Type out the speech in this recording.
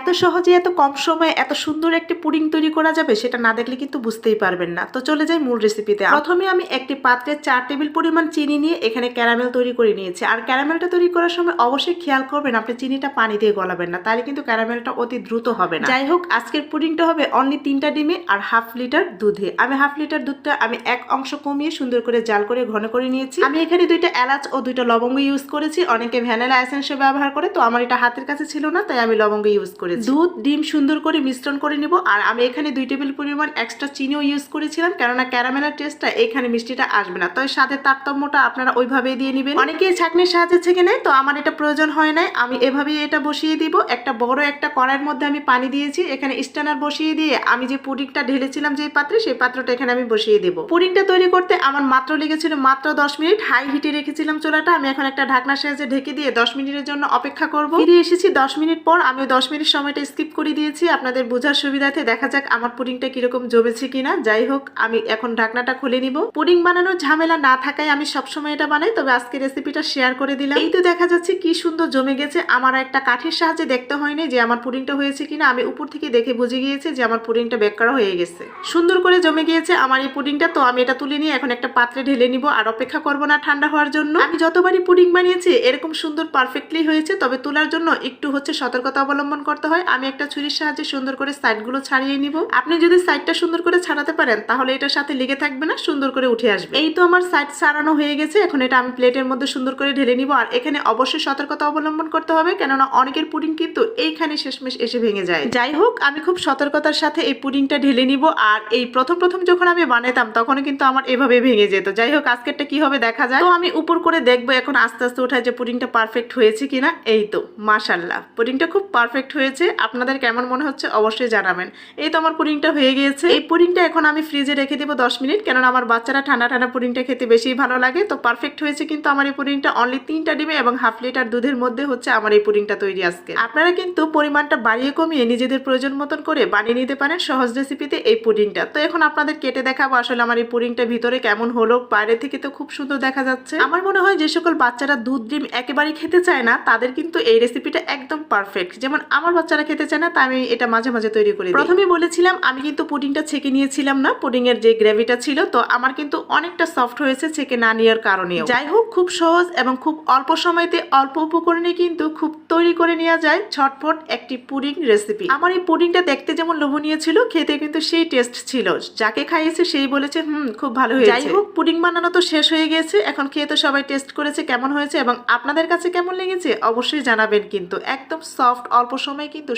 এত সহজে এত কম সময়ে এত সুন্দর একটি পুডিং তৈরি করা যাবে সেটা না দেখলে কিন্তু বুঝতেই পারবেন না। তো চলে যাই মূল রেসিপিতে। প্রথমে আমি একটি পাত্রে 4 টেবিল পরিমাণ চিনি নিয়ে এখানে ক্যারামেল তৈরি করে নিয়েছি। আর ক্যারামেলটা তৈরি করার সময় অবশ্যই খেয়াল করবেন আপনি চিনিটা পানি দিয়ে গলাবেন না, তাহলে কিন্তু ক্যারামেলটা অতি দ্রুত হবে না। যাই হোক, আজকের পুডিংটা হবে অনলি 3টা ডিমে আর হাফ লিটার দুধে। আমি হাফ লিটার দুধটা আমি 1 অংশ কমিয়ে সুন্দর করে জাল করে ঘন করে নিয়েছি। আমি এখানে 2টা এলাচ ও 2টা লবঙ্গ ইউজ করেছি। অনেকে ভ্যানিলা এসেন্সও ব্যবহার করে, তো আমার এটা হাতের কাছে ছিল না তাই আমি লবঙ্গ ইউজ করেছি। দুধ ডিম সুন্দর করে মিশ্রণ করে নিব। আর আমি এখানে 2 টেবিল পরিমাণ এক্সট্রা চিনিও ইউজ করেছিলাম, কেননা ক্যারামেলের টেস্টটা এখানে মিষ্টিটা আসবে না। তো স্বাদের তারতম্যটা আপনারা ওইভাবেই দিয়ে নেবেন। অনেকে ছাঁকনির সাহায্যে ছেঁকে নেয়, তো আমার এটা প্রয়োজন হয় নাই। আমি এভাবেই এটা বসিয়ে দিব। একটা বড় একটা কড়াইয়ের মধ্যে আমি পানি দিয়েছি, এখানে স্ট্যানার বসিয়ে দিয়ে আমি যে পুডিংটা ঢেলেছিলাম যে পাত্রে, সেই পাত্রটা এখানে আমি বসিয়ে দেব। পুডিংটা তৈরি করতে আমার মাত্র লেগেছিল মাত্র 10 মিনিট। হাই হিটে রেখেছিলাম চুলাটা। আমি এখন একটা ঢাকনার সাহায্যে ঢেকে দিয়ে 10 মিনিটের জন্য অপেক্ষা করব। ফিরে এসেছি 10 মিনিট পর। আমি 10 মিনিট সময়টা স্কিপ করে দিয়েছি আপনাদের বোঝার সুবিধাতে। দেখা যাক আমার পুডিংটা কিরকম জমেছে কিনা। যাই হোক, আমি এখন ঢাকনাটা খুলে নিব। পুডিং বানানোর ঝামেলা না থাকায় আমি সবসময় এটা বানাই, তবে আজকে রেসিপিটা শেয়ার করে দিলাম। এই তো দেখা যাচ্ছে কি সুন্দর জমে গেছে। আমার একটা কাঠির সাহায্যে দেখতে হয়নি যে আমার পুডিংটা হয়েছে কিনা। আমি উপর থেকে দেখে বুঝে গিয়েছি যে আমার পুডিংটা বেক করা হয়ে গেছে। সুন্দর করে জমে গিয়েছে আমার এই পুডিংটা। তো আমি এটা তুলে নিয়ে এখন একটা পাত্রে ঢেলে নিব। আর অপেক্ষা করব না ঠান্ডা হওয়ার জন্য। আমি যতবারই পুডিং বানিয়েছি এরকম সুন্দর পারফেক্টলি হয়েছে, তবে তোলার জন্য একটু সতর্কতা অবলম্বন করতে হয়। আমি একটা ছুরির সাহায্যে সুন্দর করে সাইডগুলো ছাড়িয়ে নিব। আপনি যদি সাইডটা সুন্দর করে ছাড়াতে পারেন তাহলে এটার সাথে লেগে থাকবে না, সুন্দর করে উঠে আসবে। এই তো আমার সাইড ছাড়ানো হয়ে গেছে। এখন এটা আমি প্লেটের মধ্যে সুন্দর করে ঢেলে নিব। আর এখানে অবশ্যই সতর্কতা অবলম্বন করতে হবে, কেননা অনেকের পুডিং কিন্তু এইখানে শেষমেশ এসে ভেঙে যায়। যাই হোক, আমি খুব সতর্কতার সাথে এই পুডিংটা ঢেলে নিব। আর এই প্রথম যখন আমি বানাতাম তখন কিন্তু আমার এভাবে ভেঙে যেত। যাই হোক, আজকেরটা কি হবে দেখা যায়। তো আমি উপর করে দেখবো এখন আস্তে আস্তে ওঠায় যে পুডিংটা পারফেক্ট হয়েছে কিনা। এই তো মাশাআল্লাহ, পুডিংটা খুব পারফেক্ট হয়েছে। আপনাদের কেমন মনে হচ্ছে অবশ্যই জানাবেন। এই তো আমার পুডিংটা হয়ে গিয়েছে। এই পুডিংটা এখন আমি ফ্রিজে রেখে দেবো 10 মিনিট, কেননা আমার বাচ্চারা ঠান্ডা ঠান্ডা পুডিংটা খেতে বেশি ভালো লাগে। তো পারফেক্ট হয়েছে কিন্তু আমার এই পুডিংটা। অনলি 3টা ডিমে এবং হাফ লিটার দুধের মধ্যে হচ্ছে আমার এই পুডিংটা তৈরি আজকে। আপনারা কিন্তু পরিমাণটা বাড়িয়ে কমিয়ে নিজেদের প্রয়োজন মতন করে বানিয়ে নিতে পারেন সহজ রেসিপিতে এই পুডিংটা। তো এখন আপনাদের কেটে দেখাবো আসলে আমার এই পুডিংটা ভিতরে কেমন হলো। বাইরে থেকে তো খুব সুন্দর দেখা যাচ্ছে। আমার মনে হয় যে সকল বাচ্চারা দুধ ডিম একেবারেই খেতে চায় না তাদের কিন্তু এই রেসিপিটা একদম পারফেক্ট। যেমন আমার বাচ্চারা খেতে চায় না, তাই আমি এটা মাঝে মাঝে তৈরি করি। প্রথমে বলেছিলাম আমি কিন্তু পুডিংটা ছেঁকে নিয়েছিলাম না। পুডিং এর যে গ্রেভিটা ছিল, তো আমার কিন্তু অনেকটা সফট হয়েছে ছেঁকে না নেওয়ার কারণেও। যাই হোক, খুব সহজ এবং খুব অল্প সময়তে অল্প উপকরণে কিন্তু খুব তৈরি করে নেওয়া যায় ঝটপট একটি পুডিং রেসিপি। আমার এই পুডিংটা দেখতে যেমন লোভনীয় ছিল, খেতে কিন্তু সেই টেস্ট ছিল। যাকে খাইয়েছে সেই বলেছে খুব ভালো হয়েছে। যাই হোক, পুডিং বানানো তো শেষ হয়ে গেছে। এখন খেয়ে তো সবাই টেস্ট করেছে কেমন হয়েছে এবং আপনাদের কাছে কেমন লেগেছে অবশ্যই জানাবেন। কিন্তু একদম সফট, অল্প সময় কিন্তু